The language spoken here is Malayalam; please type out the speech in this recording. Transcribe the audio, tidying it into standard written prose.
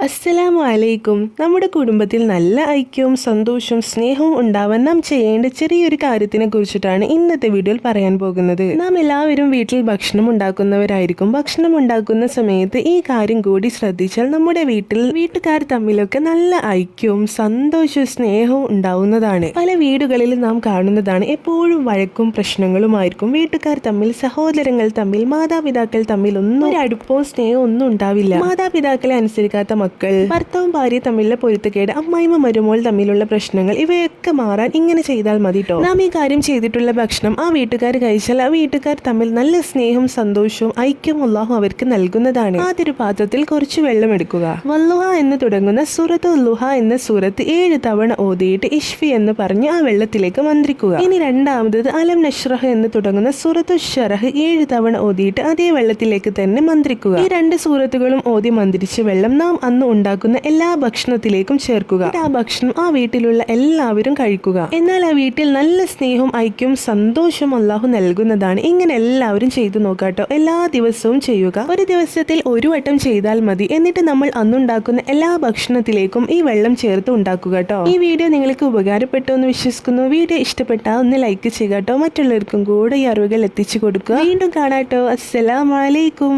അസ്സലാമു അലൈക്കും. നമ്മുടെ കുടുംബത്തിൽ നല്ല ഐക്യവും സന്തോഷവും സ്നേഹവും ഉണ്ടാവാൻ നാം ചെയ്യേണ്ട ചെറിയൊരു കാര്യത്തിനെ കുറിച്ചിട്ടാണ് ഇന്നത്തെ വീഡിയോയിൽ പറയാൻ പോകുന്നത്. നാം എല്ലാവരും വീട്ടിൽ ഭക്ഷണം ഉണ്ടാക്കുന്നവരായിരിക്കും. ഭക്ഷണം ഉണ്ടാക്കുന്ന സമയത്ത് ഈ കാര്യം കൂടി ശ്രദ്ധിച്ചാൽ നമ്മുടെ വീട്ടുകാർ തമ്മിലൊക്കെ നല്ല ഐക്യവും സന്തോഷവും സ്നേഹവും ഉണ്ടാവുന്നതാണ്. പല വീടുകളിലും നാം കാണുന്നതാണ് എപ്പോഴും വഴക്കും പ്രശ്നങ്ങളുമായിരിക്കും. വീട്ടുകാർ തമ്മിൽ, സഹോദരങ്ങൾ തമ്മിൽ, മാതാപിതാക്കൾ തമ്മിൽ ഒന്നും ഒരു അടുപ്പവും സ്നേഹവും ഒന്നും ഉണ്ടാവില്ല. മാതാപിതാക്കളെ അനുസരിക്കാത്ത മക്കൾ, ഭർത്താവും ഭാര്യ തമ്മിലുള്ള പൊരുത്തക്കേട്, അമ്മായിമ്മ മരുമോൾ തമ്മിലുള്ള പ്രശ്നങ്ങൾ, ഇവയൊക്കെ മാറാൻ ഇങ്ങനെ ചെയ്താൽ മതി ട്ടോ. നാം ഈ കാര്യം ചെയ്തിട്ടുള്ള ഭക്ഷണം ആ വീട്ടുകാർ കഴിച്ചാൽ ആ വീട്ടുകാർ തമ്മിൽ നല്ല സ്നേഹവും സന്തോഷവും ഐക്യവും അല്ലാഹു അവർക്ക് നൽകുന്നതാണ്. ആദ്യൊരു പാത്രത്തിൽ കുറച്ച് വെള്ളം എടുക്കുക. വല്ലുഹ എന്ന് തുടങ്ങുന്ന സൂറത്തുൽ ലുഹ എന്ന സൂറത്ത് 7 തവണ ഓതിയിട്ട് ഇഷ്ഫി എന്ന് പറഞ്ഞ് ആ വെള്ളത്തിലേക്ക് മന്ത്രിക്കുക. ഇനി രണ്ടാമത് അലം നഷ്റഹ് എന്ന് തുടങ്ങുന്ന സൂറത്തുൽ ശറഹ് 7 തവണ ഓതിയിട്ട് അതേ വെള്ളത്തിലേക്ക് തന്നെ മന്ത്രിക്കുക. ഈ 2 സൂറത്തുകളും ഓതി മന്ത്രിച്ച വെള്ളം നാം അന്ന് ഉണ്ടാക്കുന്ന എല്ലാ ഭക്ഷണത്തിലേക്കും ചേർക്കുക. ആ ഭക്ഷണം ആ വീട്ടിലുള്ള എല്ലാവരും കഴിക്കുക. എന്നാൽ ആ വീട്ടിൽ നല്ല സ്നേഹവും ഐക്യവും സന്തോഷവും അല്ലാഹു നൽകുന്നതാണ്. ഇങ്ങനെ എല്ലാവരും ചെയ്തു നോക്കാട്ടോ. എല്ലാ ദിവസവും ചെയ്യുക. ഒരു ദിവസത്തിൽ ഒരു വട്ടം ചെയ്താൽ മതി. എന്നിട്ട് നമ്മൾ അന്നുണ്ടാക്കുന്ന എല്ലാ ഭക്ഷണത്തിലേക്കും ഈ വെള്ളം ചേർത്ത് ഉണ്ടാക്കുക കേട്ടോ. ഈ വീഡിയോ നിങ്ങൾക്ക് ഉപകാരപ്പെട്ടു എന്ന് വിശ്വസിക്കുന്നു. വീഡിയോ ഇഷ്ടപ്പെട്ടാൽ ഒന്ന് ലൈക്ക് ചെയ്യുക കേട്ടോ. മറ്റുള്ളവർക്കും കൂടെ ഈ അറിവുകൾ എത്തിച്ചു കൊടുക്കുക. വീണ്ടും കാണാട്ടോ. അസ്സലാമു അലൈക്കും.